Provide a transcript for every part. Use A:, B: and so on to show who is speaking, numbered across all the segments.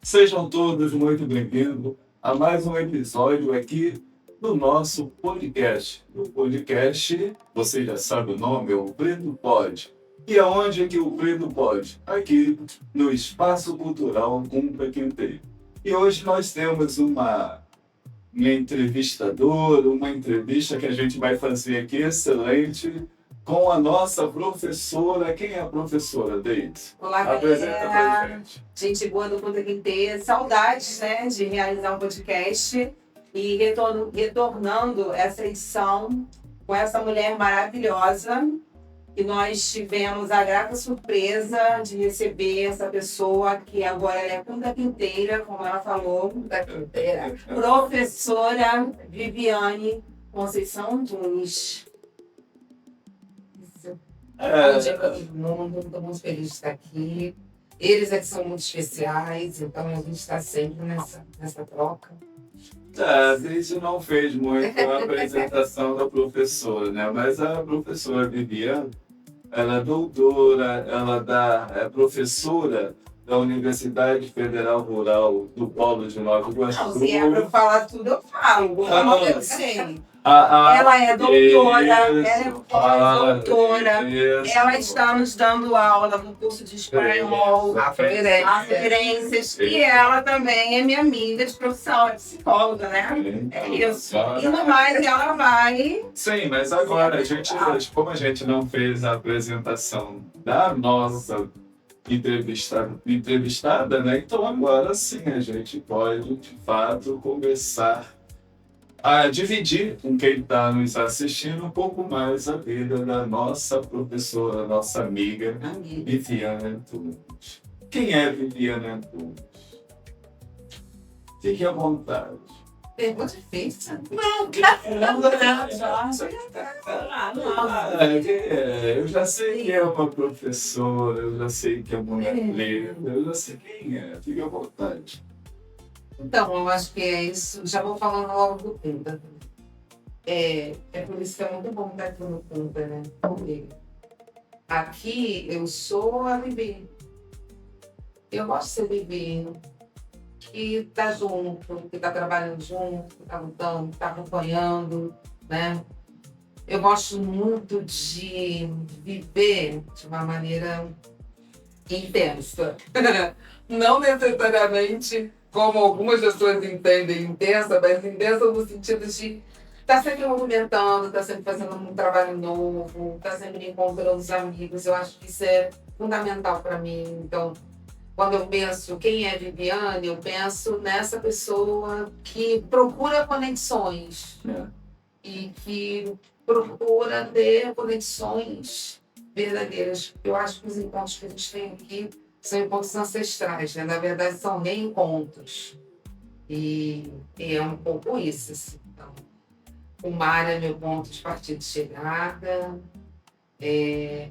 A: Sejam todos muito bem-vindos a mais um episódio aqui do nosso podcast. O podcast, você já sabe o nome, é o Preto Pod. E aonde é que o Preto Pod? Aqui no Espaço Cultural Cumpa Quinteiro. E hoje nós temos uma entrevistadora, uma entrevista que a gente vai fazer aqui excelente com a nossa professora. Quem é a professora, Deide?
B: Olá,
A: Apresenta pra gente.
B: Gente boa do Punta Quinteiro. Saudades, né, de realizar um podcast e retornando essa edição com essa mulher maravilhosa. E nós tivemos a grata surpresa de receber essa pessoa que agora é Punta Quinteira, como ela falou, Punta Quinteira, professora Viviane Conceição Antunes. Bom dia para todo mundo, estou muito feliz de estar aqui. Eles é que são muito especiais, então a gente está sempre nessa troca.
A: A gente não fez muito a apresentação da professora, né? Mas a professora Viviane, ela é doutora, é professora da Universidade Federal Rural do Polo de Nova Iguaçu.
B: Não, se é para falar tudo, eu falo. Como eu sei.
A: Ela
B: Ela é doutora, ela é pós-doutora,
A: isso.
B: ela está nos dando aula no curso de espanhol, referências, e ela também é minha amiga de profissão, é psicóloga, né? É isso. E no mais, ela vai...
A: Sim, mas agora, como a gente não fez a apresentação da nossa entrevistada, né? Então agora sim a gente pode, de fato, começar a dividir com quem está nos assistindo um pouco mais a vida da nossa professora, nossa amiga, Viviane Antunes. Quem é Viviane Antunes? Fique à vontade.
B: Pergunta difícil.
A: Eu já sei que é uma professora, eu já sei que é mulher lida, eu já sei quem é. Fique à vontade.
B: Então, eu acho que é isso. Já vou falando logo do Punta. É por isso que é muito bom estar aqui no Punta, né? Porque aqui eu sou a Vivi. Eu gosto de ser Vivi. Que tá junto, que tá trabalhando junto, que tá lutando, que tá acompanhando, né? Eu gosto muito de viver de uma maneira intensa. Não necessariamente como algumas pessoas entendem intensa, mas intensa no sentido de estar sempre movimentando, estar sempre fazendo um trabalho novo, estar sempre encontrando os amigos. Eu acho que isso é fundamental para mim. Então, quando eu penso quem é Viviane, eu penso nessa pessoa que procura conexões e que procura ter conexões verdadeiras. Eu acho que os encontros que a gente tem aqui são encontros ancestrais, né? Na verdade, são reencontros. E é um pouco isso. Assim. Então, o mar é meu ponto de partida de chegada.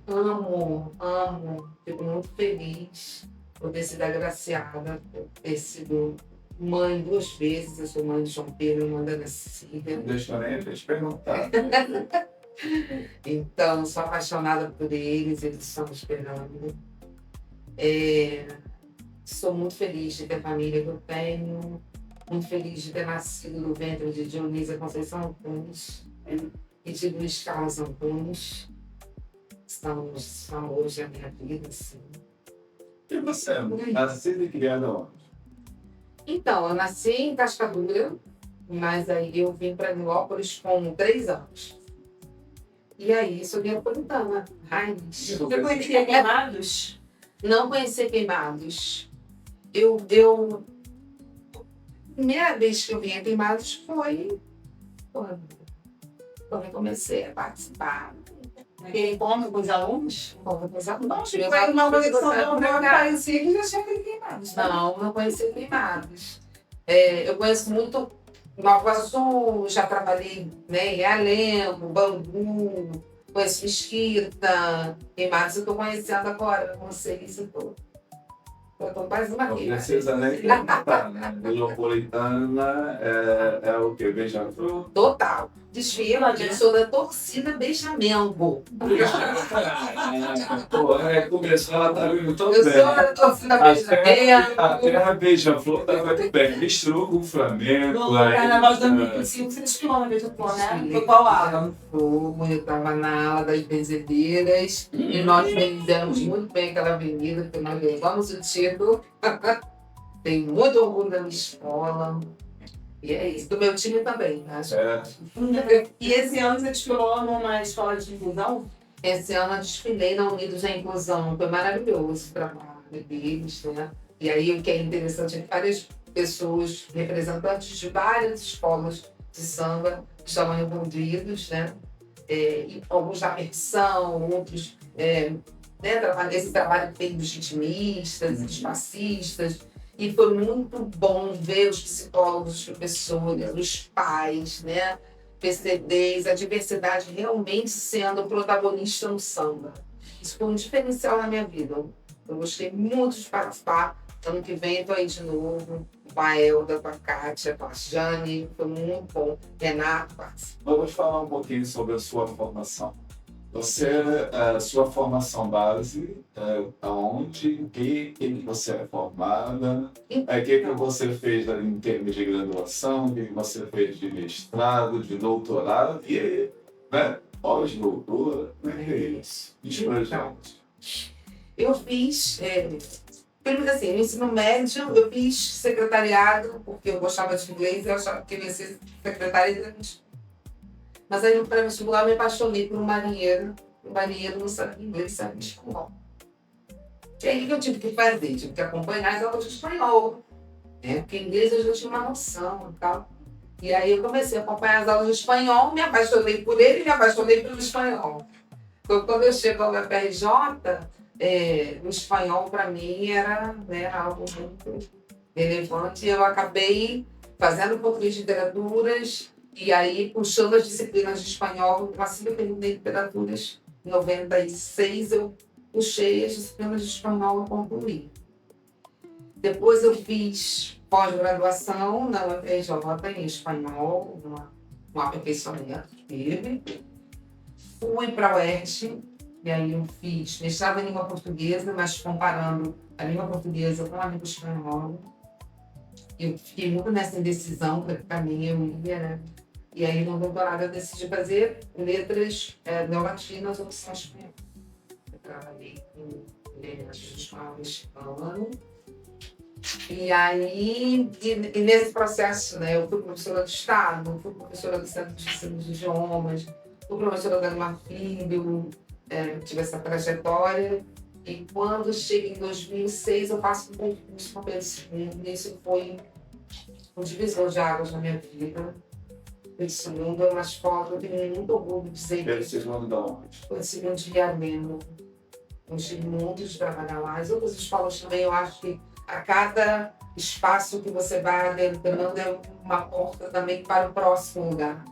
B: Amo, fico muito feliz por ter sido agraciada, por ter sido mãe 2 vezes. Eu sou mãe de João Pedro, mãe da Cecília.
A: Deixa eu te perguntar.
B: Então, sou apaixonada por eles estão me esperando. Sou muito feliz de ter a família que eu tenho, muito feliz de ter nascido no ventre de Dionísia Conceição Antunes e de Luiz Carlos Antunes. São os amores da minha vida, assim.
A: E você, nascida e criada onde?
B: Então, eu nasci em Cascadura, mas aí eu vim para Nilópolis com 3 anos. E aí, sou neapolitana, raiz.
C: Você conhecia Queimados?
B: Não conhecia Queimados. A primeira vez que eu vim a Queimados foi quando eu comecei a participar.
C: Quem come com os alunos?
B: Com os alunos.
C: Foi uma conexão não parecia que já tinha Queimados.
B: Não conhecia Queimados. Eu conheço muito Nova Iguaçu, já trabalhei, né, em Alemo, Bangu, conheço Mesquita, Queimados eu estou conhecendo agora, com vocês e tudo. Eu tô quase uma
A: Não
B: filha.
A: precisa nem perguntar, né? Metropolitana é o quê? Beija-flor?
B: Total. Desfila, eu sou da torcida Beija-Mengo.
A: Pô, começou, ela tá muito
B: Eu
A: bem.
B: sou da torcida
A: A
B: Beija-Mengo.
A: terra beija-flor tá muito bem. Misturou com o Flamengo.
C: No
A: aí,
C: carnaval de 2005, você desfilou na Beija-Flor, né? Foi qual ala?
B: Eu estava na ala das benzedeiras e nós vendemos muito bem aquela avenida, porque nós levamos o título. Tenho muito orgulho da minha escola. E é isso. Do meu time também, acho.
A: É,
C: E esse ano você desfilou numa escola de inclusão?
B: Esse ano eu desfilei na Unidos da Inclusão. Foi maravilhoso o trabalho deles, né? E aí o que é interessante é que várias pessoas, representantes de várias escolas de samba, estavam envolvidos, né? E alguns da percussão, outros né, esse trabalho que tem dos ritmistas, dos passistas. E foi muito bom ver os psicólogos, os professores, os pais, né? PCDs, a diversidade realmente sendo protagonista no samba. Isso foi um diferencial na minha vida. Eu gostei muito de participar. Ano que vem estou aí de novo, com a Elda, com a Kátia, com a Jane. Foi muito bom. Renato participou.
A: vamos falar um pouquinho sobre a sua formação. Sua formação base, aonde, em que você é formada, o que você fez em termos de graduação, o que você fez de mestrado, de doutorado e, né, pós-doutora, né, que é isso? Diz pra gente.
B: Eu fiz, primeiro assim, no ensino médio, eu fiz secretariado, porque eu gostava de inglês e eu achava que eu ia ser secretária de. Mas aí no pré-vestibular eu me apaixonei por um marinheiro. O marinheiro não sabia inglês, sabia espanhol. E aí o que eu tive que fazer? Tive que acompanhar as aulas de espanhol. Né? Porque inglês eu já tinha uma noção e tal. E aí eu comecei a acompanhar as aulas de espanhol, me apaixonei por ele e me apaixonei pelo espanhol. Então, quando eu chego ao UFRJ, o espanhol para mim era, né, algo muito relevante. E eu acabei fazendo um pouco de literaturas e aí puxando as disciplinas de espanhol. Assim que eu terminei literaturas, em 96, eu puxei as disciplinas de espanhol e concluí. Depois eu fiz pós-graduação na UFRJ em espanhol, um aperfeiçoamento que teve. Fui para a UERJ, e aí eu fiz mestrado em língua portuguesa, mas comparando a língua portuguesa com a língua espanhola. Eu fiquei muito nessa indecisão, porque para mim eu ia, né? E aí no doutorado eu decidi fazer letras neolatinas, opção espanhola. Eu trabalhei com letras de espanhol hispano. E aí, e nesse processo, né, eu fui professora do Estado, fui professora do Centro de Ensino de Idiomas, fui professora da Mar Filho, tive essa trajetória. E quando chega em 2006, eu faço um concurso para Pedro II. E isso foi um divisor de águas na minha vida. Pedro II é uma escola que eu tenho muito orgulho de dizer.
A: Pedro II da onde?
B: Pedro II de Viameno. Eu tive muito de trabalhar lá. As outras escolas também, eu acho que a cada espaço que você vai adentrando é uma porta também para o próximo lugar.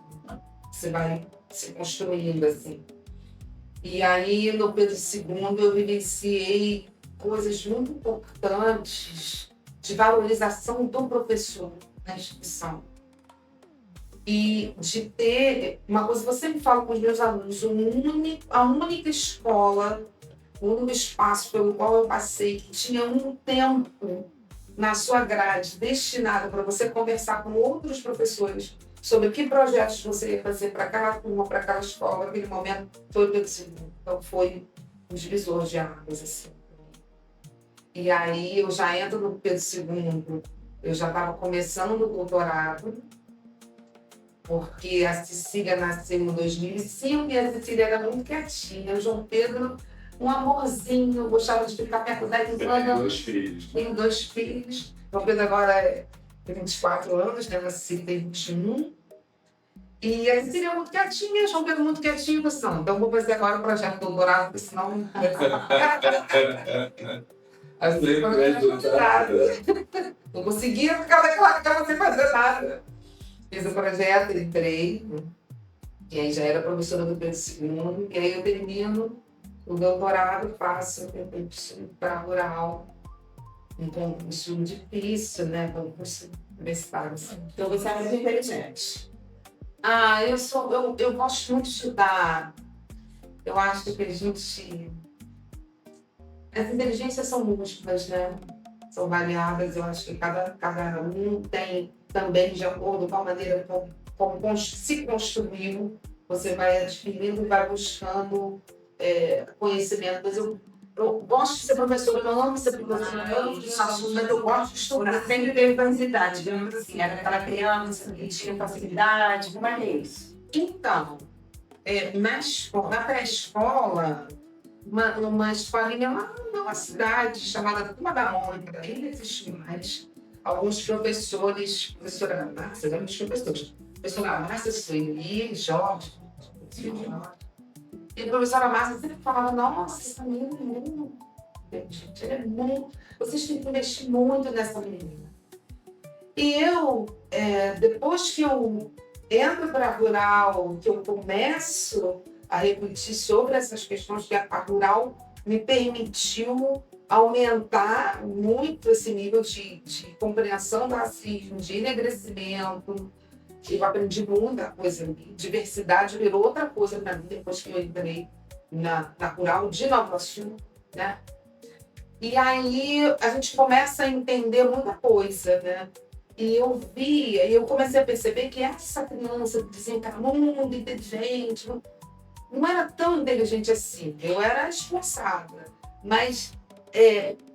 B: Você vai se construindo assim. E aí, no Pedro II, eu vivenciei coisas muito importantes de valorização do professor na instituição. E de ter uma coisa que eu sempre falo com os meus alunos, a única escola, o único espaço pelo qual eu passei que tinha um tempo na sua grade destinado para você conversar com outros professores sobre que projetos você ia fazer para aquela turma, para aquela escola, naquele momento, foi o Pedro II. Então foi um divisor de águas, assim. E aí eu já entro no Pedro II, eu já estava começando o doutorado, porque a Cecília nasceu em 2005 e a Cecília era muito quietinha. O João Pedro, um amorzinho, gostava de ficar perto da
A: Tem
B: Islândia.
A: 2 filhos.
B: Tenho 2 filhos. João Pedro agora tem 24 anos, né? A Cecília tem 21. E a Cecília é muito quietinha, João Pedro muito quietinho, não. Então vou fazer agora o projeto de doutorado, porque senão. A Cecília não faz nada. Não conseguia ficar naquela cama sem fazer nada. Fiz o projeto, entrei. E aí já era professora do Pedro II. E aí eu termino o doutorado, faço para rural. um concurso difícil, né? Concurso universitário.
C: Então você é muito inteligente.
B: Eu gosto muito de estudar. Eu acho que a gente. As inteligências são múltiplas, né? São variadas. Eu acho que cada um tem também, de acordo com a maneira como se construiu, você vai adquirindo e vai buscando conhecimento. Mas eu gosto de ser professora, eu amo ser professora, eu amo de assunto, mas eu gosto de estudar.
C: Sempre teve facilidade, digamos assim, era aquela criança que tinha facilidade, como é que é isso?
B: Então, na pré-escola, numa escolinha lá numa cidade chamada Turma da Mônica, que ainda existe mais, alguns professores, professora Márcia, muitos professores, professora Márcia, Sueli, Jorge, e a professora Márcia sempre falava, nossa, essa menina é muito inteligente, ela é muito, vocês têm que investir muito nessa menina. E eu, depois que eu entro para a Rural, que eu começo a refletir sobre essas questões, que a Rural me permitiu aumentar muito esse nível de compreensão do racismo, de enegrecimento. Eu aprendi muita coisa. Diversidade virou outra coisa para mim depois que eu entrei na Rural de Nova Iguaçu, né? E aí a gente começa a entender muita coisa, né? E eu comecei a perceber que essa criança que dizia que era muito inteligente, não era tão inteligente assim. Eu era esforçada. Mas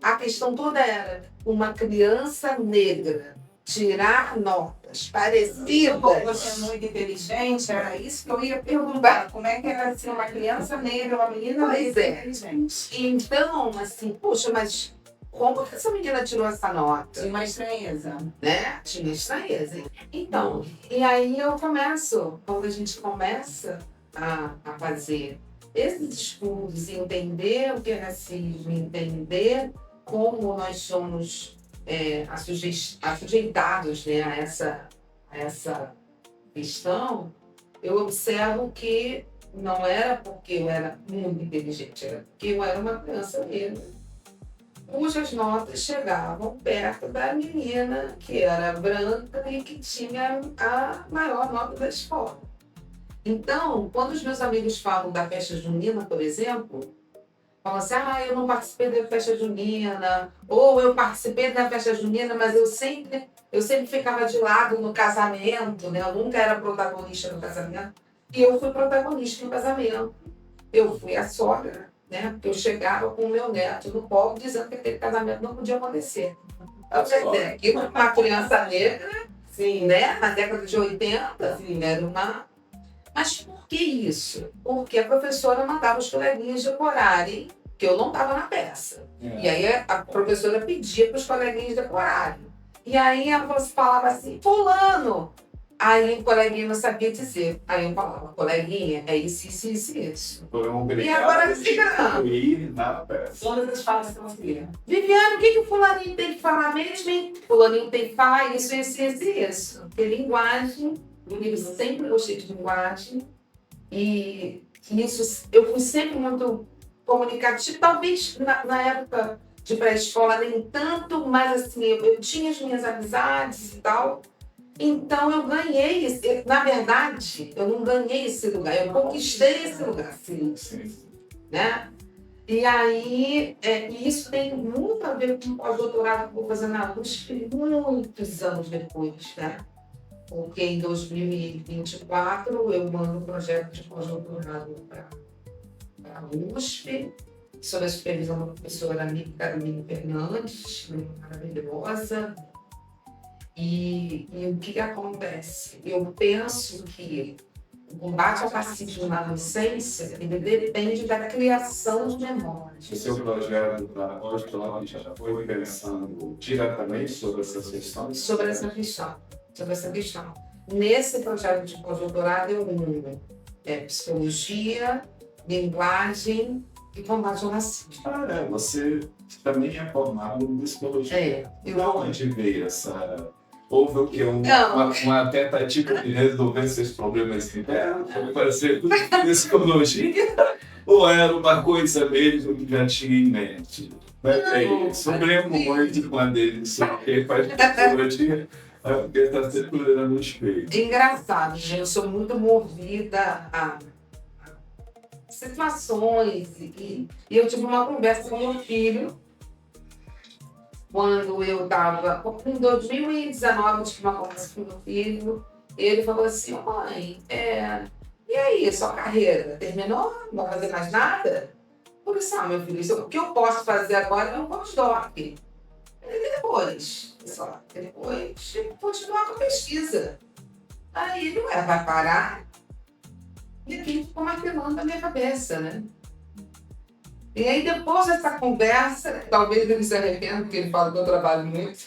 B: a questão toda era uma criança negra tirar notas parecidas.
C: Você é muito inteligente, era isso que eu ia perguntar. Como é que era ser uma criança negra, uma menina negra inteligente?
B: Então, assim, poxa, mas como que essa menina tirou essa nota?
C: Tinha uma estranheza.
B: Né? Tinha estranheza. Então, e aí quando a gente começa a fazer esses estudos, entender o que é racismo, entender como nós somos assujeitados, né, a essa questão, eu observo que não era porque eu era muito inteligente, era porque eu era uma criança negra, cujas notas chegavam perto da menina que era branca e que tinha a maior nota da escola. Então, quando os meus amigos falam da festa junina, por exemplo, falam assim, eu não participei da festa junina, ou eu participei da festa junina, mas eu sempre ficava de lado no casamento, né? Eu nunca era protagonista no casamento, e eu fui protagonista no casamento. Eu fui a sogra, né? Porque eu chegava com o meu neto no colo dizendo que aquele casamento não podia acontecer. Aqui uma criança negra,
C: Sim,
B: né? Na década de 80, sim, era uma... Mas por que isso? Porque a professora mandava os coleguinhas decorarem, que eu não estava na peça. E aí a professora pedia para os coleguinhas decorarem. E aí ela falava assim, fulano! Aí o coleguinha não sabia dizer. Aí eu falava, coleguinha, é isso, isso, isso, isso. E agora fica...
A: ir na peça.
C: todas as falas que você via.
B: Viviane, o que o fulaninho tem que falar mesmo, hein? Fulaninho tem que falar isso, isso, isso, isso. Porque linguagem... Eu sempre gostei de linguagem e isso eu fui sempre muito comunicativa, talvez na época de pré-escola nem tanto, mas assim, eu tinha as minhas amizades e tal, então eu ganhei, na verdade, eu não ganhei esse lugar, eu conquistei esse lugar,
A: Sim.
B: né? E aí, isso tem muito a ver com o pós-doutorado que eu vou fazer na USP muitos anos depois, né? Porque em 2024 eu mando um projeto de pós-doutorado para a USP, sob a supervisão da professora Carolina Fernandes, maravilhosa. E o que acontece? Eu penso que o combate ao racismo na docência ele depende da criação de memórias.
A: O seu projeto da pós-doutorado já foi pensando diretamente sobre essas questões?
B: Sobre essa questão. Nesse projeto de pós-doutorado eu uno psicologia, linguagem e combate ao racismo.
A: Você também é formado em psicologia.
B: Eu
A: De onde veio essa Houve o quê?
B: Não.
A: Uma tentativa de resolver esses problemas internos? Para ser psicologia? Ou era uma coisa mesmo que já tinha em mente? Mas é isso. Eu lembro muito quando ele faz psicologia, porque está sempre olhando no espelho.
B: Engraçado, gente. Eu sou muito movida a situações. E eu tive uma conversa com meu filho quando eu estava. Em 2019, eu tive uma conversa com meu filho. E ele falou assim: mãe, e aí, sua carreira? Terminou? Não vai fazer mais nada? Eu falei assim: meu filho, o que eu posso fazer agora é um pós-doc. E depois, continuar com a pesquisa. Aí ele, vai parar? E aquilo ficou martelando na minha cabeça, né? E aí, depois dessa conversa, talvez ele se arrependa, porque ele fala que eu trabalho muito.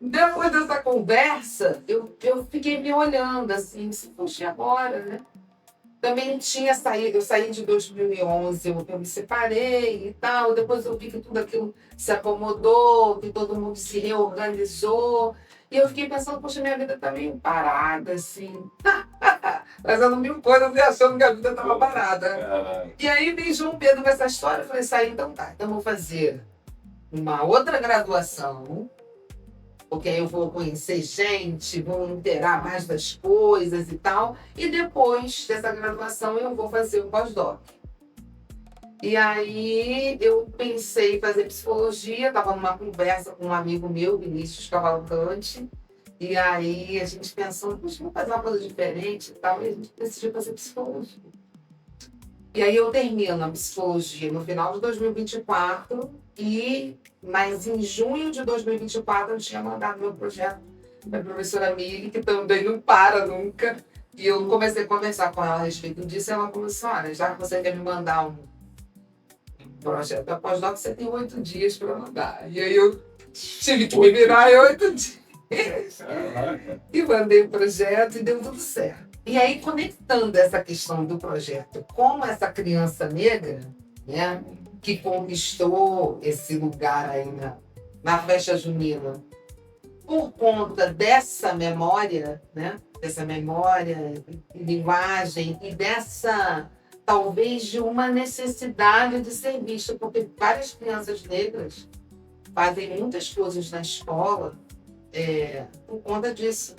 B: Depois dessa conversa, eu fiquei me olhando assim, se fosse agora, né? Também tinha saído, eu saí de 2011, eu me separei e tal. Depois eu vi que tudo aquilo se acomodou, que todo mundo se reorganizou. E eu fiquei pensando, poxa, minha vida tá meio parada, assim. Fazendo mil coisas e achando que a vida estava parada. E aí veio João Pedro com essa história, eu falei, saí, então tá, então vou fazer uma outra graduação, porque aí eu vou conhecer gente, vou inteirar mais das coisas e tal, e depois dessa graduação eu vou fazer o pós-doc. E aí eu pensei em fazer psicologia, estava numa conversa com um amigo meu, Vinícius Cavalcante, e aí a gente pensou, puxa, vamos fazer uma coisa diferente e tal, e a gente decidiu fazer psicologia. E aí eu termino a psicologia no final de 2024, mas em junho de 2024 eu tinha mandado meu projeto para a professora Mili, que também não para nunca. E eu comecei a conversar com ela a respeito disso, e ela começou, olha, já que você quer me mandar um projeto da pós-doc, você tem 8 dias para mandar. E aí eu tive que me virar em 8 dias. E mandei o projeto e deu tudo certo. E aí, conectando essa questão do projeto com essa criança negra, né, que conquistou esse lugar aí na festa junina, por conta dessa memória, né, dessa memória, linguagem e dessa, talvez, de uma necessidade de ser vista, porque várias crianças negras fazem muitas coisas na escola por conta disso.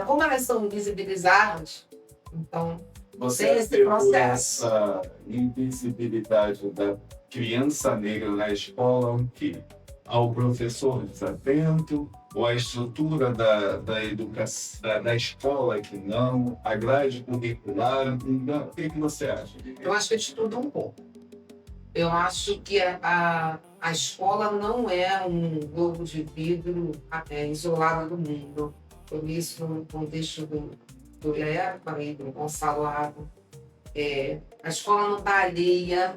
B: Como elas são invisibilizadas, então
A: Você
B: tem esse processo.
A: Essa invisibilidade da criança negra na escola, o quê? Ao professor desatento, ou a estrutura da educação, da escola que não, a grade curricular, não, o que você acha?
B: Eu acho que de tudo um pouco. Eu acho que a escola não é um globo de vidro isolado do mundo. Por isso, no contexto do Lepa e do Gonçalo Lago, a escola não está alheia,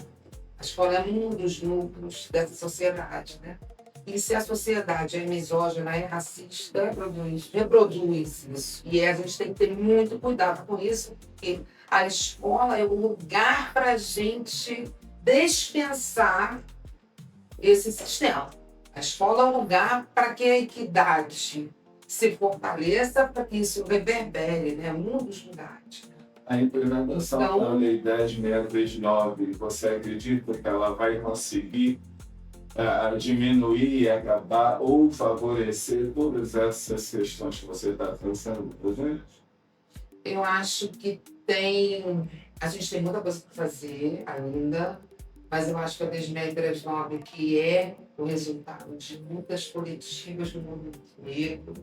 B: a escola é um dos núcleos dessa sociedade, né? E se a sociedade é misógina, é racista, reproduz isso. E a gente tem que ter muito cuidado com isso, porque a escola é um lugar para a gente despensar esse sistema. A escola é um lugar para que a equidade se fortaleça, para que isso reverbere, né? Um dos lugares.
A: A implementação da Lei 10.639, você acredita que ela vai conseguir diminuir, acabar ou favorecer todas essas questões que você está pensando para gente?
B: Eu acho que a gente tem muita coisa para fazer ainda, mas eu acho que a 10.639, que é o resultado de muitas políticas do mundo negro,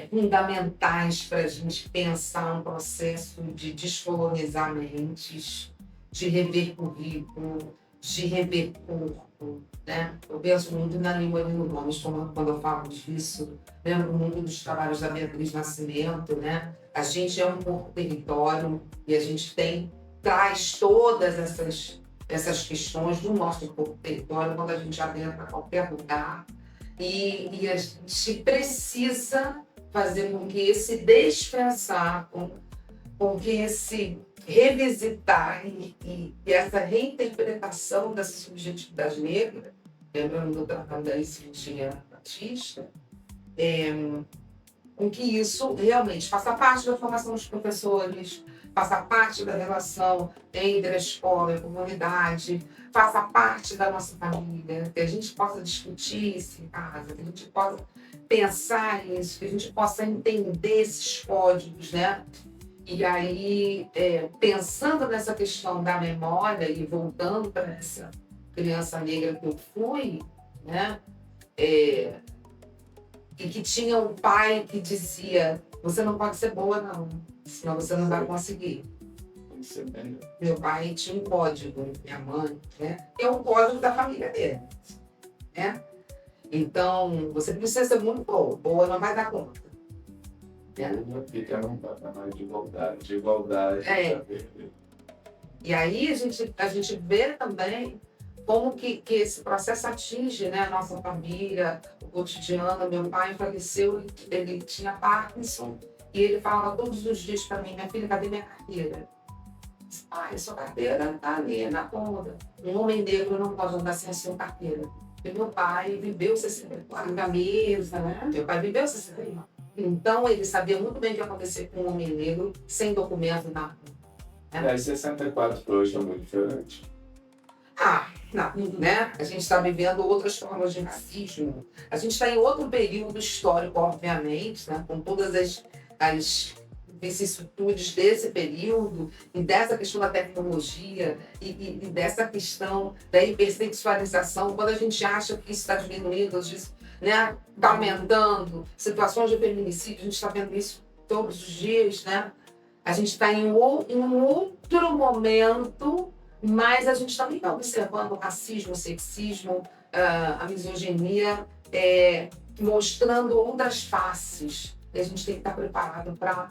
B: fundamentais para a gente pensar um processo de descolonizar mentes, de rever currículo, de rever corpo, né? Eu penso muito na língua de Gomes quando eu falo disso, lembro muito dos trabalhos da Beatriz Nascimento, né? A gente é um corpo território e a gente traz todas essas questões do nosso corpo território quando a gente adentra qualquer lugar. E a gente precisa fazer com que esse despensar, com que esse revisitar e essa reinterpretação dessa subjetividade negra, lembrando do tratado da Cidinha Batista, com que isso realmente faça parte da formação dos professores, faça parte da relação entre a escola e a comunidade, faça parte da nossa família, que a gente possa discutir isso em casa, que a gente possa pensar isso, que a gente possa entender esses códigos, né? E aí, pensando nessa questão da memória e voltando para essa criança negra que eu fui, né? E que tinha um pai que dizia: você não pode ser boa, não, senão você não vai conseguir.
A: Isso é melhor.
B: Meu pai tinha um código, minha mãe, né? Que é o código da família dele, né? Então, você precisa ser muito boa, boa não vai dar conta. Né?
A: Fica num patamar de igualdade.
B: E aí a gente vê também como que esse processo atinge, né, a nossa família, o cotidiano. Meu pai faleceu, ele tinha Parkinson, e ele falava todos os dias para mim: minha filha, cadê minha carteira? Pai, sua carteira está ali na ponta. Um homem negro não pode andar sem a sua carteira. E meu pai viveu 64.
C: Camisa, né?
B: Meu pai viveu 64. Então ele sabia muito bem o que ia acontecer com um homem negro sem documento na rua.
A: E 64 para hoje é muito diferente.
B: Não, né? A gente está vivendo outras formas de racismo. A gente está em outro período histórico, obviamente, né? Com todas as vicissitudes desse período e dessa questão da tecnologia e dessa questão da hipersexualização. Quando a gente acha que isso está diminuindo, né? Está aumentando, situações de feminicídio, a gente está vendo isso todos os dias, né? A gente está em um outro momento, mas a gente também está observando o racismo, o sexismo, a misoginia, mostrando outras faces. E a gente tem que estar preparado para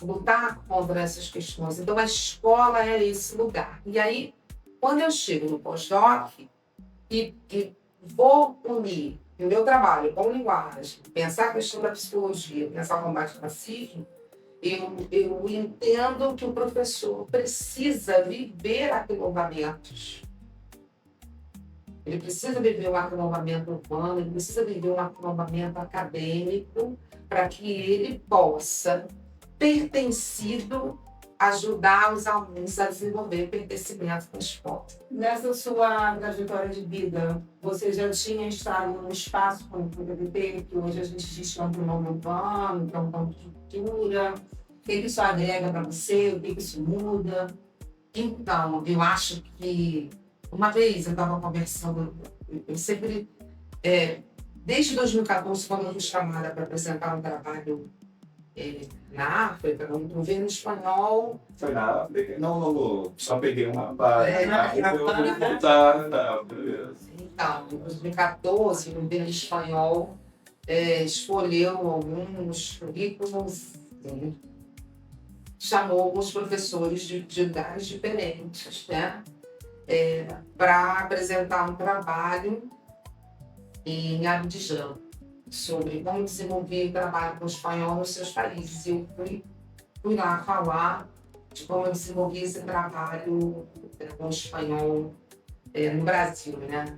B: lutar contra essas questões. Então, a escola é esse lugar. E aí, quando eu chego no pós-doc e vou unir o meu trabalho com linguagem, pensar a questão da psicologia, pensar o combate ao racismo, eu entendo que o professor precisa viver aquilombamentos. Ele precisa viver um aquilombamento urbano, ele precisa viver um aquilombamento acadêmico para que ele possa, pertencido, ajudar os alunos a desenvolver pertencimento com o esporte.
C: Nessa sua trajetória de vida, você já tinha estado num espaço como o PPT, que hoje a gente diz que é um nome urbano, que é um campo de cultura. O que isso agrega para você? O que isso muda?
B: Então, eu acho que uma vez eu estava conversando, eu sempre, desde 2014, quando eu fui chamada para apresentar um trabalho na África, no governo espanhol.
A: Foi na África? Não, só peguei uma parte. Eu vou
C: né?
A: voltar, beleza.
B: Então, em 2014, o governo espanhol escolheu alguns currículos, chamou alguns professores de lugares diferentes, né, para apresentar um trabalho em Abidjan sobre como desenvolver o trabalho com o espanhol nos seus países. Eu fui lá falar de como eu desenvolvi esse trabalho com o espanhol no Brasil, né?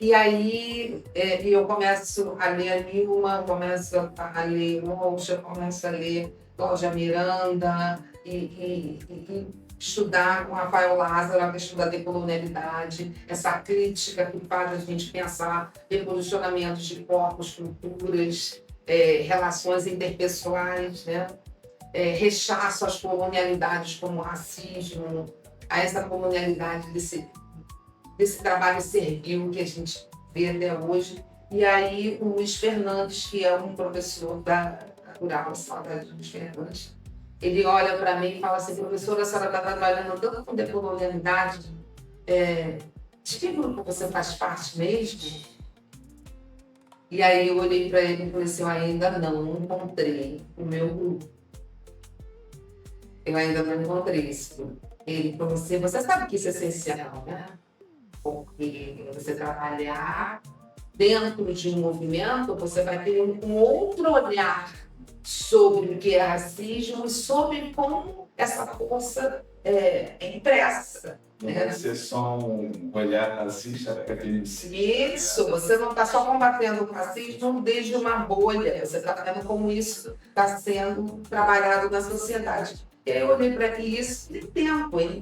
B: E aí eu começo a ler a Nilma, começo a ler Rocha, começo a ler Cláudia Miranda e estudar com Rafael Lázaro a questão da decolonialidade, essa crítica que faz a gente pensar reposicionamentos de corpos, culturas, relações interpessoais, né? Rechaço às colonialidades como racismo, a essa colonialidade desse trabalho servil que a gente vê até hoje. E aí o Luiz Fernandes, que é um professor da Rural, saudade de Luiz Fernandes, ele olha para mim e fala assim: professora, a senhora está trabalhando tanto com decolonialidade, de que grupo você faz parte mesmo? E aí eu olhei para ele e falei assim: eu ainda não encontrei o meu grupo. Eu ainda não encontrei isso. Ele falou assim: você sabe que isso é essencial, né? Porque você trabalhar dentro de um movimento, você vai ter um outro olhar sobre o que é racismo e sobre como essa força é impressa.
A: Não vai ser só um olhar racista para aquele
B: Isso, você não está só combatendo o racismo desde uma bolha, você está vendo como isso está sendo trabalhado na sociedade. E aí eu olhei para isso, tem tempo, hein?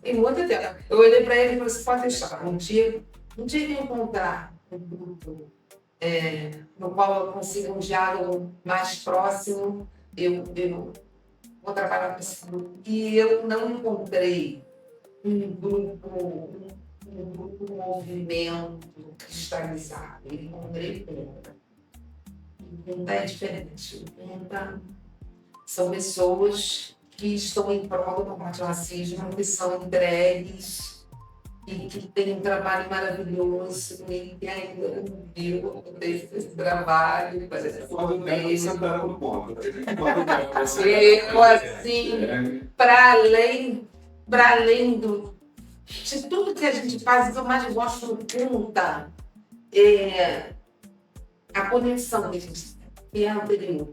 B: Tem muito tempo. Eu olhei para ele e falei, você pode deixar, um dia que eu encontrar um grupo no qual eu consiga um diálogo mais próximo, eu vou trabalhar com esse grupo. E eu não encontrei um grupo, um movimento cristalizado. Eu encontrei Punta. Punta é diferente. Punta são pessoas que estão em prol do combate ao racismo, que são entregues e que tem um trabalho maravilhoso e que ainda não viu esse trabalho. Parece
A: quando o tempo você está no ponto.
B: eu, assim, para além de tudo que a gente faz, o que eu mais gosto no Punta é a conexão que a gente tem anterior.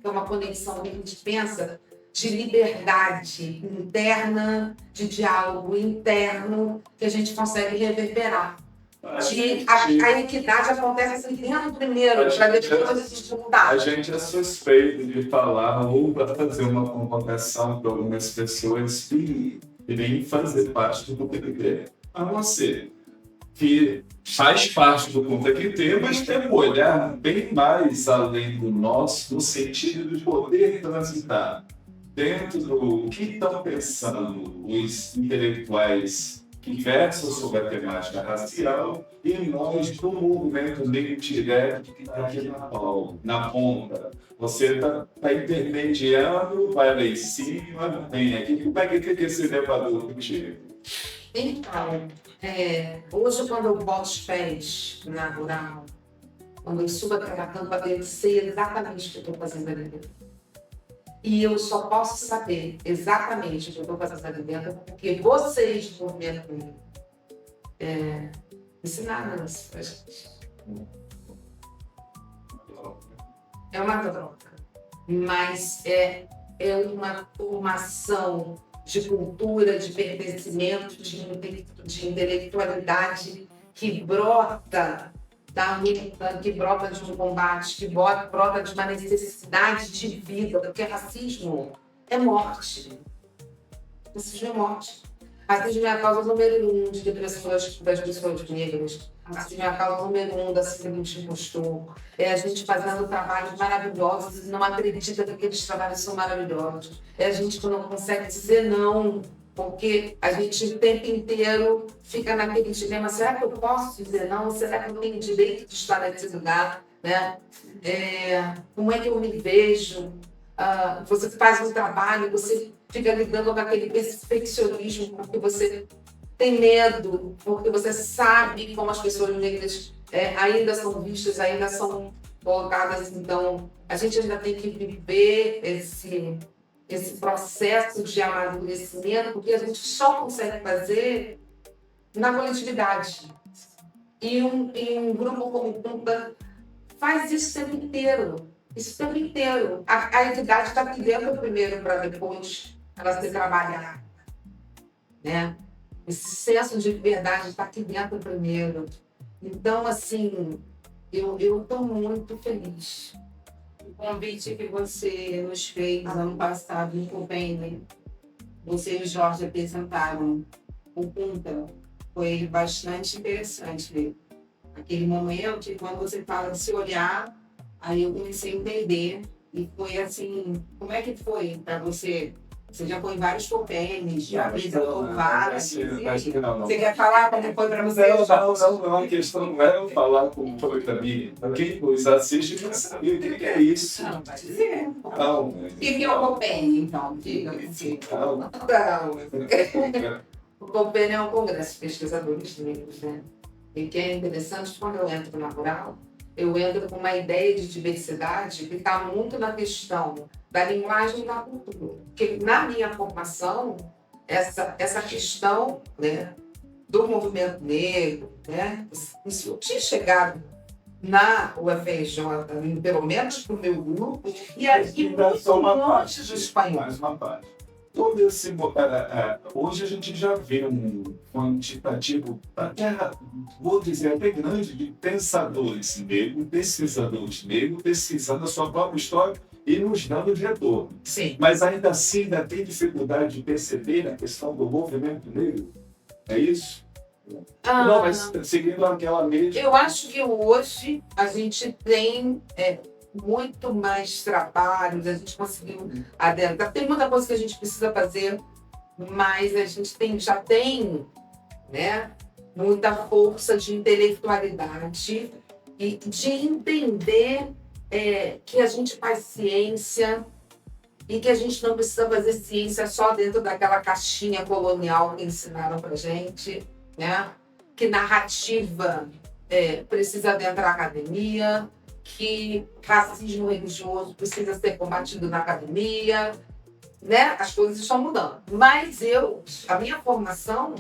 B: É uma conexão que a gente pensa de liberdade interna, de diálogo interno, que a gente consegue reverberar. A equidade acontece assim dentro primeiro, para depois a gente mudar.
A: A gente é suspeito de falar ou para fazer uma convocação para algumas pessoas que irem fazer parte do PPT. A você, que faz parte do PPT, mas tem um olhar bem mais além do nosso, no sentido de poder transitar dentro do que estão pensando os intelectuais que versam sobre a temática racial e nós do movimento negro direto que está aqui na ponta. Você está intermediando, vai lá em cima, vem aqui. Como é que fica esse elevador contigo?
B: Então, hoje quando eu boto os pés na rural, quando eu subo aquela rampa, eu sei exatamente o que eu estou fazendo ali dentro. E eu só posso saber exatamente o que eu estou fazendo ali dentro porque vocês do movimento ensinaram isso pra gente. É uma troca, mas é uma formação de cultura, de pertencimento, de intelectualidade que brota da luta, que brota de um combate, que brota de uma necessidade de vida, porque racismo é morte. Racismo é morte. Racismo é a causa número 1 de depressões das pessoas negras. Racismo é a causa número 1 da síndrome de impostor. É a gente fazendo trabalhos maravilhosos e não acredita que aqueles trabalhos são maravilhosos. É a gente que não consegue dizer não, porque a gente o tempo inteiro fica naquele dilema, será que eu posso dizer não? Será que eu tenho direito de estar nesse lugar? Né? Como é que eu me vejo? Você faz um trabalho, você fica lidando com aquele perfeccionismo porque você tem medo, porque você sabe como as pessoas negras ainda são vistas, ainda são colocadas. Então, a gente ainda tem que viver esse processo de amadurecimento, porque a gente só consegue fazer na coletividade. E um grupo como o Punta faz isso o tempo inteiro. Isso o tempo inteiro. A equidade está aqui dentro primeiro para depois ela se trabalhar. Né? Esse senso de liberdade está aqui dentro primeiro. Então, assim, eu estou muito feliz.
C: O convite que você nos fez ano passado em Copenhague, você e o Jorge apresentaram o Punta, foi bastante interessante ver. Aquele momento, quando você fala de se olhar, aí eu comecei a entender. E foi assim, como é que foi para você? Você já foi em vários Copenhagues, já apresentou várias. Você quer falar como foi para você?
A: Não, a questão não é eu falar como foi para mim. Quem nos assiste não sabe o que é isso.
C: Não, vai dizer.
A: Não.
C: O que é o Copenhague, então? Diga-me.
B: O Copenhague é um congresso de pesquisadores negros, né? E que é interessante, quando eu entro na rural, eu entro com uma ideia de diversidade que está muito na questão da linguagem e da cultura. Porque na minha formação, essa questão, né, do movimento negro, né, isso tinha chegado na UFRJ, pelo menos no meu grupo, e aqui
A: Ainda
B: muito
A: só uma
B: longe
A: parte,
B: do espanhol.
A: mais uma parte. Todo esse, hoje a gente já vê um quantitativo, até, vou dizer, até grande, de pensadores negros, pesquisadores negros, pesquisando a sua própria história e nos dando retorno.
B: Sim.
A: Mas ainda assim, ainda tem dificuldade de perceber a questão do movimento negro. É isso? Não, mas seguindo aquela mesma.
B: Eu acho que hoje a gente tem muito mais trabalhos, a gente conseguiu adentrar. Tem muita coisa que a gente precisa fazer, mas a gente já tem, né, muita força de intelectualidade e de entender que a gente faz ciência e que a gente não precisa fazer ciência só dentro daquela caixinha colonial que ensinaram pra gente, né? Que narrativa precisa adentrar a academia, que racismo religioso precisa ser combatido na academia, né? As coisas estão mudando. Mas a minha formação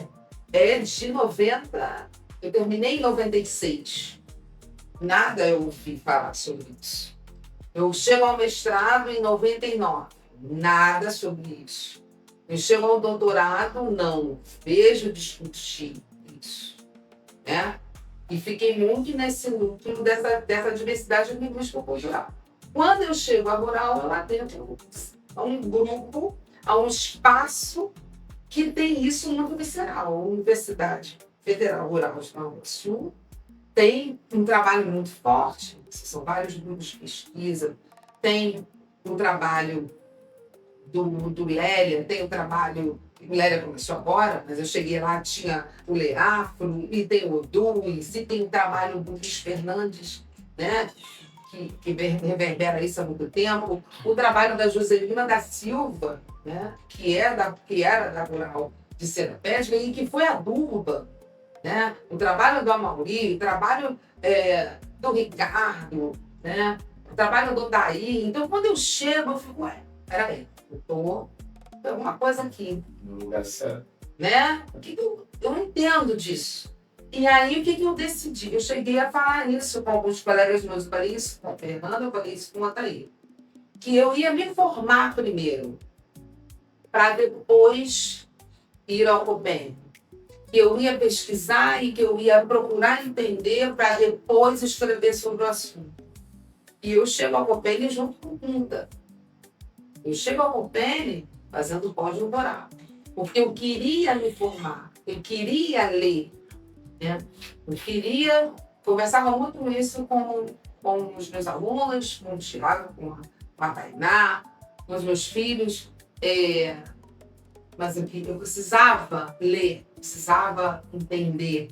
B: é de 90, eu terminei em 96. Nada eu ouvi falar sobre isso. Eu chego ao mestrado em 99, nada sobre isso. Eu chego ao doutorado, não vejo discutir isso, né? E fiquei muito nesse núcleo dessa diversidade linguística cultural. Quando eu chego a rural, eu lá dentro a um grupo, a um espaço que tem isso muito visceral. A Universidade Federal Rural de Nova Iguaçu tem um trabalho muito forte, são vários grupos de pesquisa, tem um trabalho do Lélia, tem o trabalho, o Lélia começou agora, mas eu cheguei lá, tinha o Leafro, e tem o Oduz, e tem o trabalho do Luiz Fernandes, né, que reverbera isso há muito tempo, o trabalho da Joselina da Silva, né, que era da Rural de Serapédica e que foi aduba, né, o trabalho do Amauri, o trabalho do Ricardo, né, o trabalho do Daí. Então, quando eu chego, eu fico, peraí, tem alguma coisa aqui.
A: No lugar certo.
B: Né? Eu não entendo disso. E aí, o que eu decidi? Eu cheguei a falar isso com alguns colegas meus, eu falei isso com a Fernanda, eu falei isso com a Thaí. Que eu ia me formar primeiro, para depois ir ao COPEN. Que eu ia pesquisar e que eu ia procurar entender para depois escrever sobre o assunto. E eu chego ao COPEN junto com Punta. Eu chego ao COPEN fazendo pós-doutorado, porque eu queria me formar, eu queria ler, né? Eu queria, conversava muito isso com os meus alunos, com o Thiago, com a Tainá, com os meus filhos, mas eu precisava ler, precisava entender,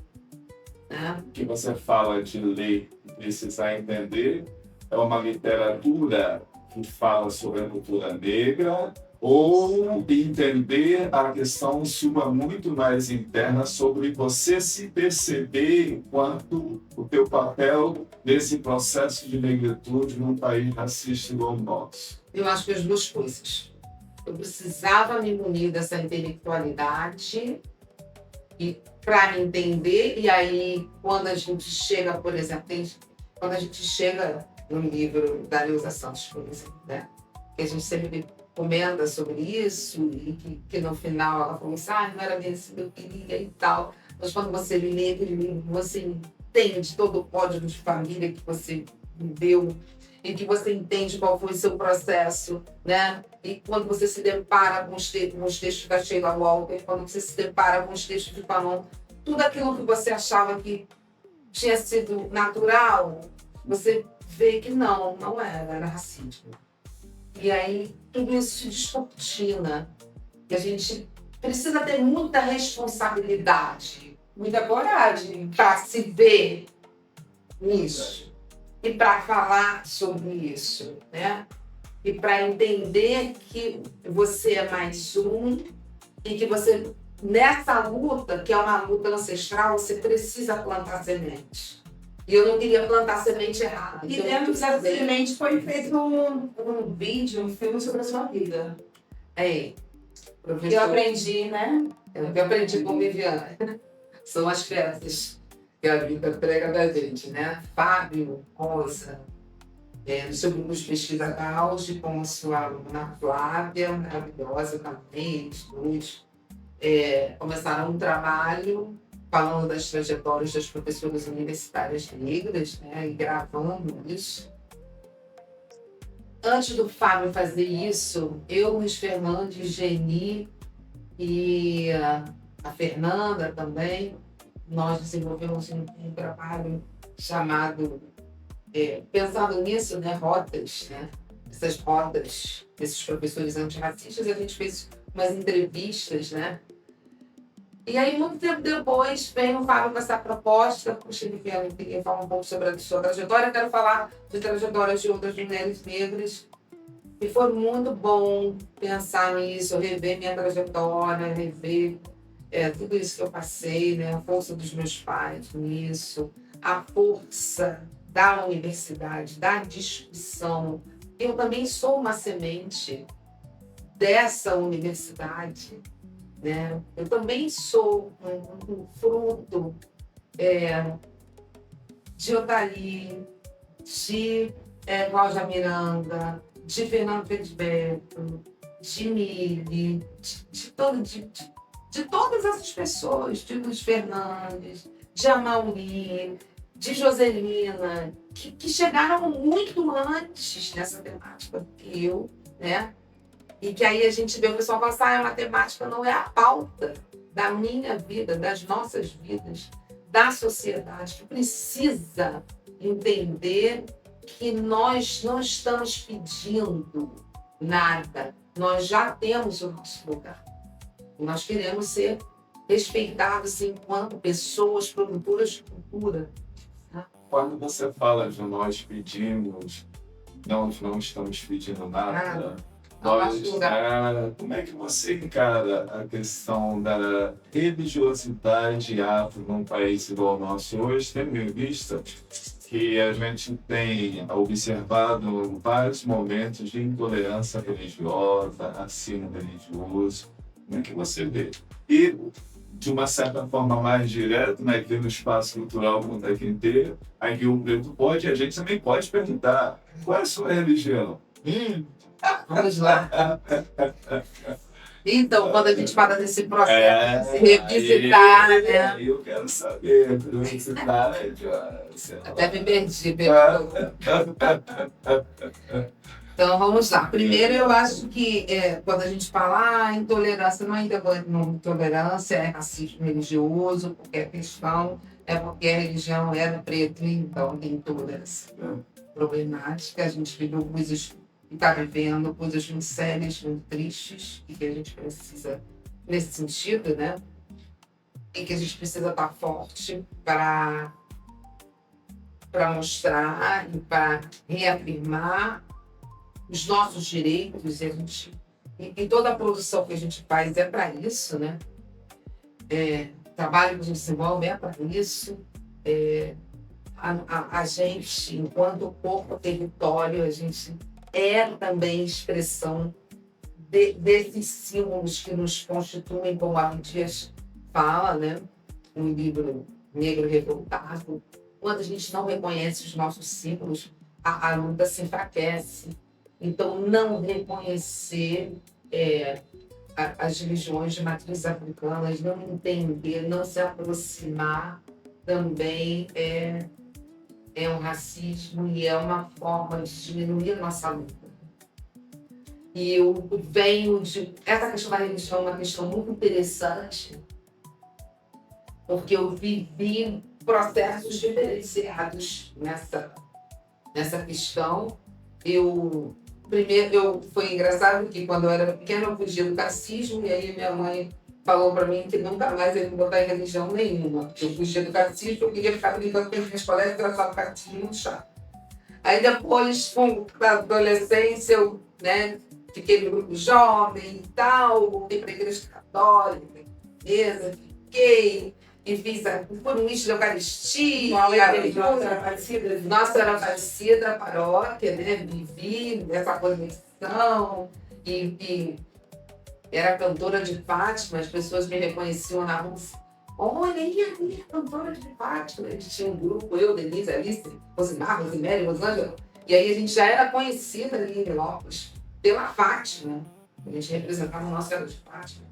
B: né?
A: O que você fala de ler e precisar entender é uma literatura que fala sobre a cultura negra ou entender a questão sua muito mais interna sobre você se perceber enquanto o teu papel nesse processo de negritude num país racista igual o nosso?
B: Eu acho que as duas coisas. Eu precisava me munir dessa intelectualidade e para me entender, e aí quando a gente chega, por exemplo, quando a gente chega no livro da Neuza Santos, por exemplo, né? Que a gente sempre comenta sobre isso e que no final ela falou assim, não era bem assim que eu queria e tal. Mas quando você lê aquele livro, você entende todo o código de família que você viveu e que você entende qual foi o seu processo, né? E quando você se depara com os textos da Sheila Walker, quando você se depara com os textos de Fanon, tudo aquilo que você achava que tinha sido natural, você vê que não era racismo. E aí tudo isso se descortina. E a gente precisa ter muita responsabilidade, muita coragem para se ver nisso e para falar sobre isso, né? E para entender que você é mais um e que você, nessa luta, que é uma luta ancestral, você precisa plantar sementes. E eu não queria plantar semente errada.
C: E dentro dessa semente foi feito um vídeo, um filme sobre a sua vida.
B: Professor,
C: Eu aprendi, né?
B: eu aprendi com Viviane. São as peças. que a vida prega da gente, né? Fábio Rosa, no seu grupo de pesquisa da Auge, com a sua aluna Flávia, maravilhosa também, eles dois, começaram um trabalho falando das trajetórias das professoras universitárias negras, né? E gravando isso. Antes do Fábio fazer isso, eu, Luiz Fernandes, Geni e a Fernanda também, nós desenvolvemos um trabalho chamado, pensando nisso, né, rotas, né? Essas rotas desses professores antirracistas, a gente fez umas entrevistas, né? E aí, muito tempo depois, vem o Fábio com essa proposta. Puxa, ele queria falar um pouco sobre a sua trajetória. Eu quero falar de trajetórias de outras mulheres negras. E foi muito bom pensar nisso, rever minha trajetória, rever tudo isso que eu passei, né? A força dos meus pais nisso, a força da universidade, da discussão. Eu também sou uma semente dessa universidade, né? Eu também sou um fruto de Otali, de Cláudia Miranda, de Fernando Felisberto, de Mili, de todas essas pessoas, de Luiz Fernandes, de Amauri, de Joselina, que chegaram muito antes nessa temática do que eu, né? E que aí a gente vê o pessoal falar assim, a matemática não é a pauta da minha vida, das nossas vidas, da sociedade, que precisa entender que nós não estamos pedindo nada, nós já temos o nosso lugar. Nós queremos ser respeitados enquanto pessoas produtoras de cultura.
A: Quando você fala de nós pedimos, nós não estamos pedindo nada. Como é que você encara a questão da religiosidade afro num país igual ao nosso hoje, tendo em vista que a gente tem observado vários momentos de intolerância religiosa, racismo religioso? Como é que você vê? E, de uma certa forma mais direta, né, aqui no espaço cultural mundo aqui inteiro, aqui o preto pode, a gente também pode perguntar qual é a sua religião?
B: Vamos lá. Então, quando a gente fala desse processo de revisitar, né?
A: Eu quero saber, revisitar,
B: até me perdi. Então, vamos lá. Primeiro, eu acho que quando a gente fala intolerância, não é intolerância, é racismo religioso, porque a questão é porque a religião é do preto, então tem intolerância problemática. A gente viveu coisas e está vivendo coisas muito sérias, muito tristes, e que a gente precisa, nesse sentido, né? E que a gente precisa estar forte para mostrar e para reafirmar os nossos direitos. E toda a produção que a gente faz é para isso, né? O trabalho que a gente desenvolve é para isso. A gente, enquanto corpo território, a gente também expressão desses símbolos que nos constituem, como a Dias fala, né? No livro Negro Revoltado. Quando a gente não reconhece os nossos símbolos, a luta se enfraquece. Então, não reconhecer as religiões de matriz africanas, não entender, não se aproximar, também é um racismo e é uma forma de diminuir a nossa luta. E eu venho de... Essa questão da religião é uma questão muito interessante, porque eu vivi processos diferenciados nessa questão. Foi engraçado que quando eu era pequena eu fugia do catecismo, e aí minha mãe falou para mim que nunca mais ele me botar em religião nenhuma. Eu fugia do catecismo, eu queria ficar brincando com as minhas colegas, eu achava o catecismo muito chato. Aí depois, na adolescência, eu fiquei no grupo jovem e tal, voltei para a igreja católica, fiquei, e fui no missa da Eucaristia.
C: Qual é a religião? Era Aparecida?
B: Nossa, era Aparecida, a paróquia, né? Vivi essa conexão e era cantora de Fátima, as pessoas me reconheciam na rua. olha aí, ali, a cantora de Fátima. A gente tinha um grupo, eu, Denise, Alice, Rosimar, Rosemary, Rosângela. E aí a gente já era conhecida ali em Milópolis pela Fátima. A gente representava o nosso era de Fátima.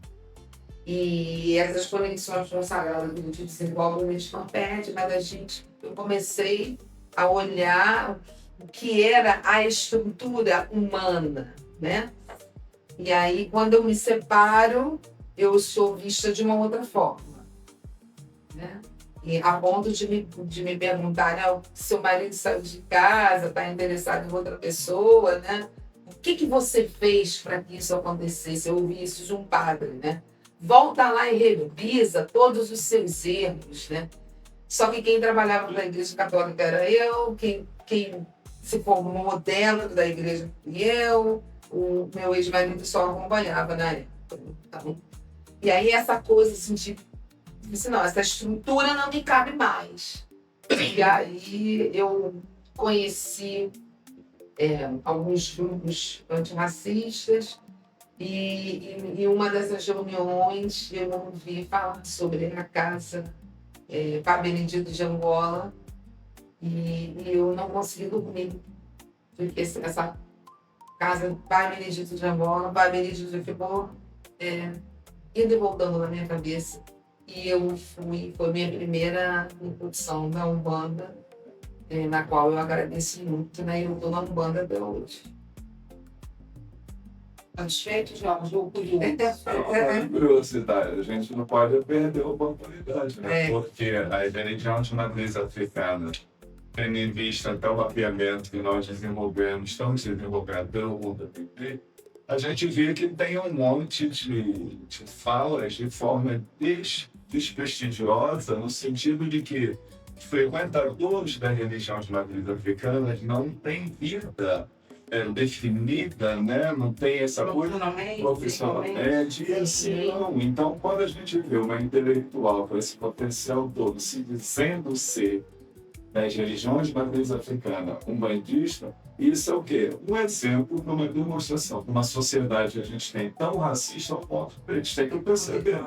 B: E essas conexões consagradas que a gente desenvolve, a gente não perde, mas eu comecei a olhar o que era a estrutura humana, né? E aí, quando eu me separo, eu sou vista de uma outra forma, né? E a ponto de me perguntar, né, seu marido saiu de casa, está interessado em outra pessoa, né? O que você fez para que isso acontecesse? Eu ouvi isso de um padre, né? Volta lá e revisa todos os seus erros, né? Só que quem trabalhava na Igreja Católica era eu, quem se formou dentro da igreja fui eu, o meu ex-marido só acompanhava na época. Então, e aí essa coisa assim, de disse, não, essa estrutura não me cabe mais. E aí eu conheci alguns grupos antirracistas e uma dessas reuniões eu ouvi falar sobre a casa Pá Benedito de Angola e eu não consegui dormir. Porque essa casa Pá Benedito de Angola, Pá Benedito ficou indo e voltando na minha cabeça. E eu foi minha primeira incursão na Umbanda, na qual eu agradeço muito, né? Eu estou na Umbanda até hoje.
C: Satisfeito, Jorge, ou curioso?
A: Curiosidade, a gente não pode perder a oportunidade, né?
B: É.
A: Porque a religião de matriz africana, tendo em vista até o mapeamento que nós desenvolvemos, estamos desenvolvendo pelo mundo PP, a gente vê que tem um monte de falas de forma desprestigiosa, no sentido de que frequentadores da religião de matriz africana não têm vida definida, né? Não tem essa coisa profissionalmente e assim não. Então, quando a gente vê uma intelectual com esse potencial todo se dizendo ser das religiões de matriz africana umbandista, isso é o quê? Um exemplo de uma demonstração de uma sociedade que a gente tem tão racista ao ponto que a gente tem que perceber.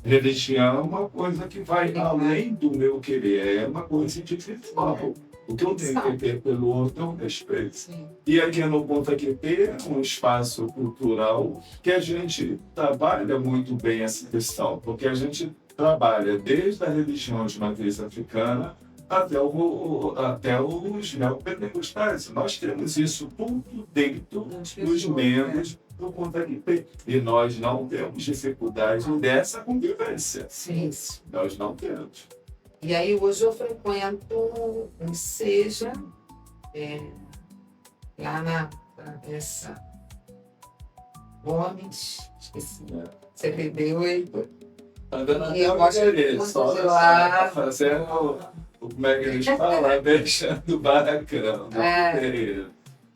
A: Religião é uma coisa que vai além do meu querer, é uma coisa individual. O que eu tenho que ter pelo outro é um respeito.
B: Sim.
A: E aqui no Ponto AQP é um espaço cultural que a gente trabalha muito bem essa questão, porque a gente trabalha desde a religião de matriz africana até os neopentecostais. Nós temos isso tudo dentro dos membros do Ponto AQP. E nós não temos dificuldade dessa convivência.
B: Sim.
A: Nós não temos.
B: E aí hoje eu frequento um SEJA, lá na Travessa Gomes, esqueci, 78.
A: Andando
B: E eu
A: até o
B: gosto
A: endereço,
B: muito
A: só
B: de lá.
A: fazendo, como é que eles falam, deixando o barracão.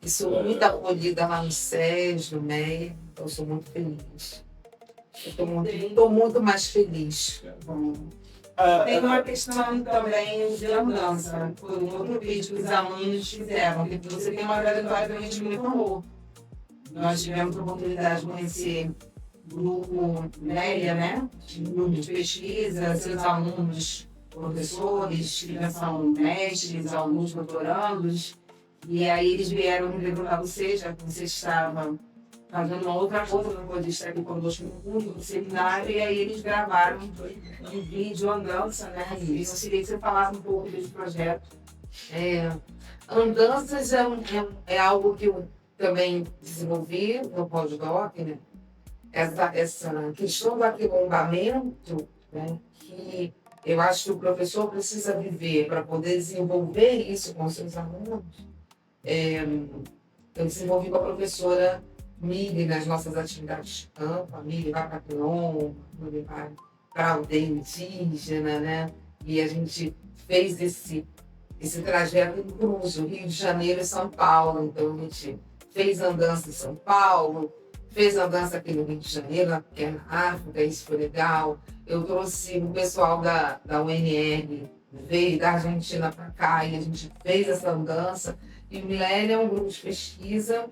B: E sou muito acolhida lá no SES, no MEI, então eu sou muito feliz. Estou muito mais feliz.
C: Tem uma questão também de andança. Foi um outro vídeo que os alunos fizeram. Que você tem uma trajetória realmente muito amor. Nós tivemos a oportunidade de conhecer o grupo Nélia, né? Grupo de pesquisa, seus alunos, professores, que já são mestres, alunos doutorandos. E aí eles vieram me perguntar, já que você estava fazendo uma outra coisa, não podia estar aqui conosco no curso, no seminário, e aí eles gravaram um vídeo, andança, né? E eu gostaria que você falasse um pouco desse projeto.
B: Andanças é algo que eu também desenvolvi no pós-doc, né? Essa questão do aquilombamento, né? Que eu acho que o professor precisa viver para poder desenvolver isso com seus alunos. Eu desenvolvi com a professora Mili nas nossas atividades de campo. A Mili vai para Quilombo, Mili vai para a aldeia indígena, né? E a gente fez esse trajeto em cruzo, Rio de Janeiro e São Paulo. Então a gente fez andança em São Paulo, fez andança aqui no Rio de Janeiro, na Pequena África, isso foi legal. Eu trouxe o pessoal da UNR, veio da Argentina para cá e a gente fez essa andança. E o Milênio é um grupo de pesquisa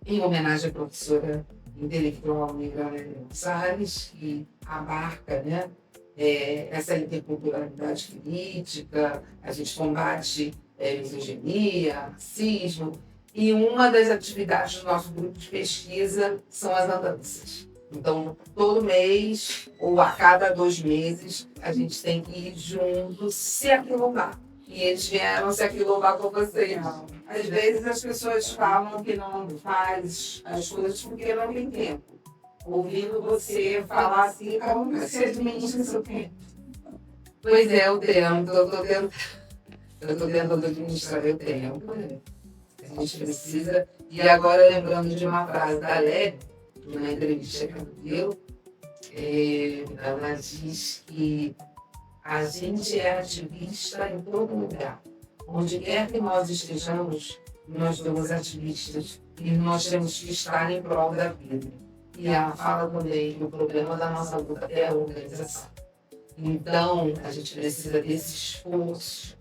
B: em homenagem à professora intelectual negra Gonçalves, que abarca, né, essa interculturalidade crítica, a gente combate misoginia, racismo. E uma das atividades do nosso grupo de pesquisa são as andanças. Então, todo mês ou a cada 2 meses, a gente tem que ir juntos se aquilombar. E eles vieram se aquilombar com vocês.
C: Às vezes as pessoas falam que não faz as coisas porque não tem tempo. Ouvindo você falar assim, como que você administra seu tempo?
B: Pois é, o tempo. Eu estou tentando administrar o tempo. Né? A gente precisa. E agora, lembrando de uma frase da Lé, numa entrevista que ela deu, ela diz que a gente é ativista em todo lugar. Onde quer que nós estejamos, nós somos ativistas e nós temos que estar em prol da vida. E ela fala também que o problema da nossa luta é a organização. Então, a gente precisa desse esforço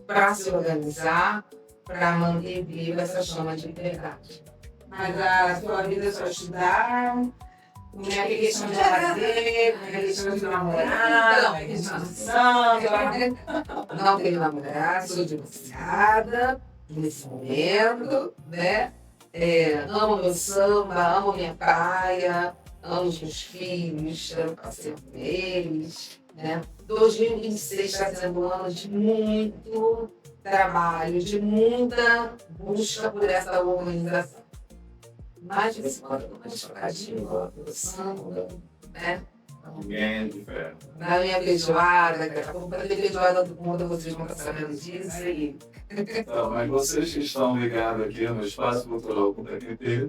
B: para se organizar, para manter viva essa chama de liberdade.
C: Mas a sua vida é só estudar, como é que é questão de lazer, como é que é questão de namorar, como é que é questão de samba.
B: Não tenho namorado, sou divorciada nesse momento, né? Amo meu samba, amo minha praia, amo os meus filhos, amo passeio com eles, né? 2026 está sendo um ano de muito trabalho, de muita busca por essa organização. Mas de vez em quando eu dou uma choradinha, eu samba, né?
A: Ninguém é de ferro.
B: Na minha feijoada, daqui a pouco vai ter feijoada do mundo, vocês vão estar sabendo disso aí.
A: Então, mas vocês que estão ligados aqui no Espaço Cultural Contemporâneo,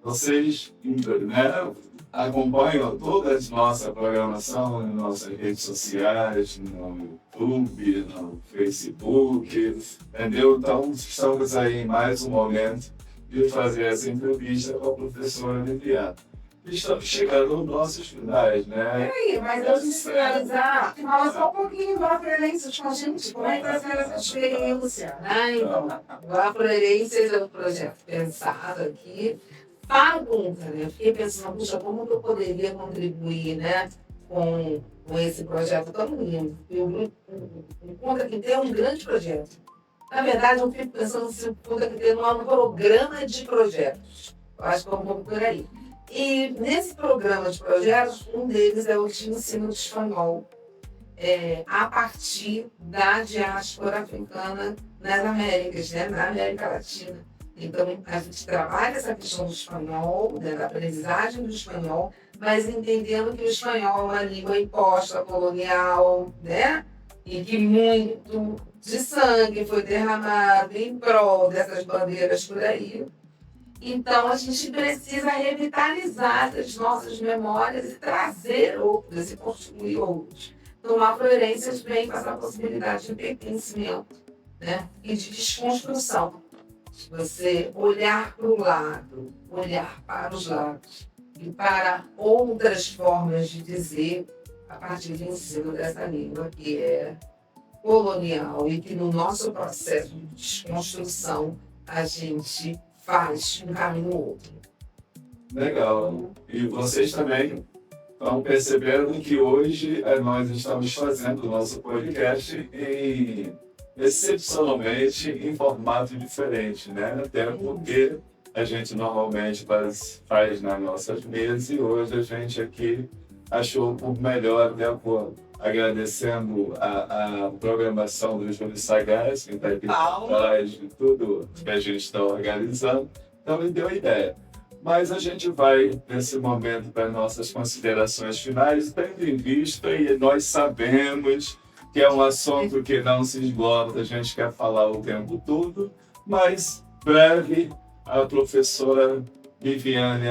A: vocês né, acompanham toda a nossa programação nas nossas redes sociais, no YouTube, no Facebook, entendeu? Então, estamos aí em mais um momento de fazer essa entrevista com a professora Viviane. Estamos chegando aos nossos finais, né?
C: Peraí, mas antes de finalizar, fala só um pouquinho do Afroerências com a gente. Como é que está sendo essa experiência?
B: Então, o Afroerências é um projeto pensado aqui. Pergunta, né? Eu fiquei pensando, puxa, como que eu poderia contribuir, né, com esse projeto tão lindo? O Conta que tem um grande projeto. Na verdade, eu fico pensando se o Conta que tem não é um programa de projetos. Eu acho que é um pouco por aí. E nesse programa de projetos, um deles é o de ensino de espanhol, a partir da diáspora africana nas Américas, né, na América Latina. Então, a gente trabalha essa questão do espanhol, né, da aprendizagem do espanhol, mas entendendo que o espanhol é uma língua imposta, colonial, né, e que muito de sangue foi derramado em prol dessas bandeiras por aí. Então, a gente precisa revitalizar as nossas memórias e trazer outras e construir outras. Então, o Afroerências vem com essa possibilidade de pertencimento, né? E de desconstrução. Você olhar para o lado, olhar para os lados e para outras formas de dizer a partir do ensino dessa língua que é colonial e que no nosso processo de desconstrução a gente faz um caminho ou outro.
A: Legal. E vocês também estão percebendo que hoje nós estamos fazendo o nosso podcast excepcionalmente em formato diferente, né? Até porque a gente normalmente faz nas nossas mesas e hoje a gente aqui achou por melhor, até agradecendo a programação do Júlio Sagaz, que está aqui por trás de tudo que a gente está organizando. Então, ele deu a ideia. Mas a gente vai, nesse momento, para nossas considerações finais, tendo em vista, e nós sabemos que é um assunto que não se esgota, a gente quer falar o tempo todo, mas breve, a professora Viviane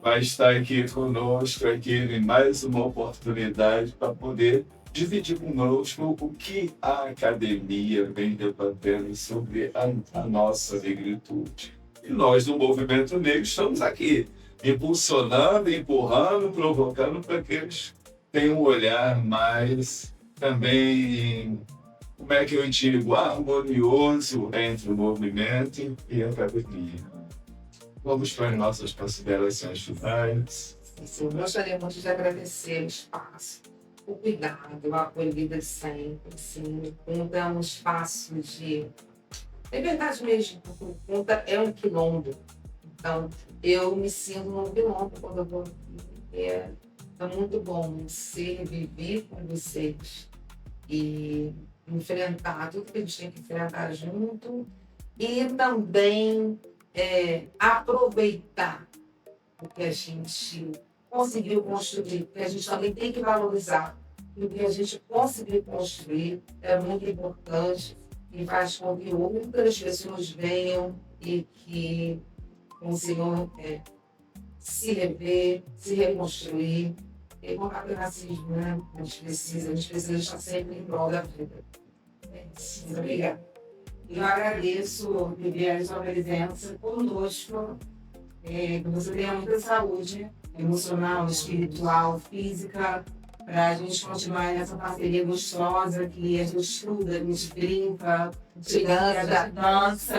A: vai estar aqui conosco aqui em mais uma oportunidade para poder dividir conosco o que a academia vem debatendo sobre a nossa negritude. E nós, do Movimento Negro, estamos aqui, impulsionando, empurrando, provocando para que eles tenham um olhar mais também, como é que eu digo, harmonioso entre o movimento e a academia. Vamos para as nossas considerações finais.
B: Assim, eu gostaria muito de agradecer o espaço, o cuidado, a acolhida sempre. Assim, o Punta é um espaço de. É verdade mesmo, porque o Punta é um quilombo. Então, eu me sinto num quilombo quando eu vou aqui. É muito bom ser, viver com vocês e enfrentar tudo que a gente tem que enfrentar junto e também aproveitar o que a gente conseguiu construir, porque a gente também tem que valorizar o que a gente conseguiu construir, é muito importante e faz com que outras pessoas venham e que consigam se rever, se reconstruir e combater o racismo, né? A gente precisa estar sempre em prol da vida. Muito obrigada.
C: Eu agradeço, Viviane, sua presença conosco. Que você tenha muita saúde emocional, espiritual, física, para a gente continuar nessa parceria gostosa que a gente estuda, a gente brinca, a gente dança.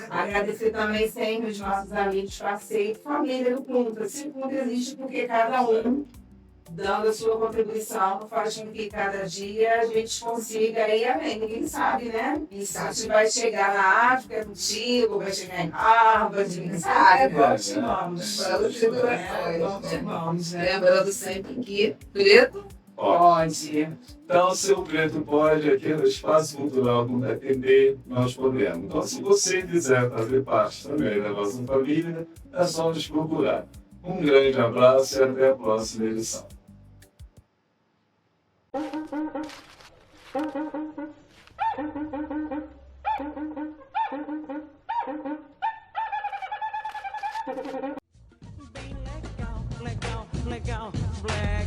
C: Agradecer também sempre os nossos amigos, parceiros, família do Punta. Se o Punta existe porque cada um dando a sua contribuição, faz com que cada dia a gente consiga ir além. Ninguém sabe, né? E a gente vai chegar na África contigo, vai chegar em Harvard, ninguém sabe. Vamos que vamos. Vamos, né?
B: Lembrando sempre que preto
C: Pode.
A: Então, se o preto pode, aqui no Espaço Cultural Punta atender, nós podemos. Então, se você quiser fazer parte também da nossa família, é só nos procurar. Um grande abraço e até a próxima edição.
D: Bem legal, legal, legal, black.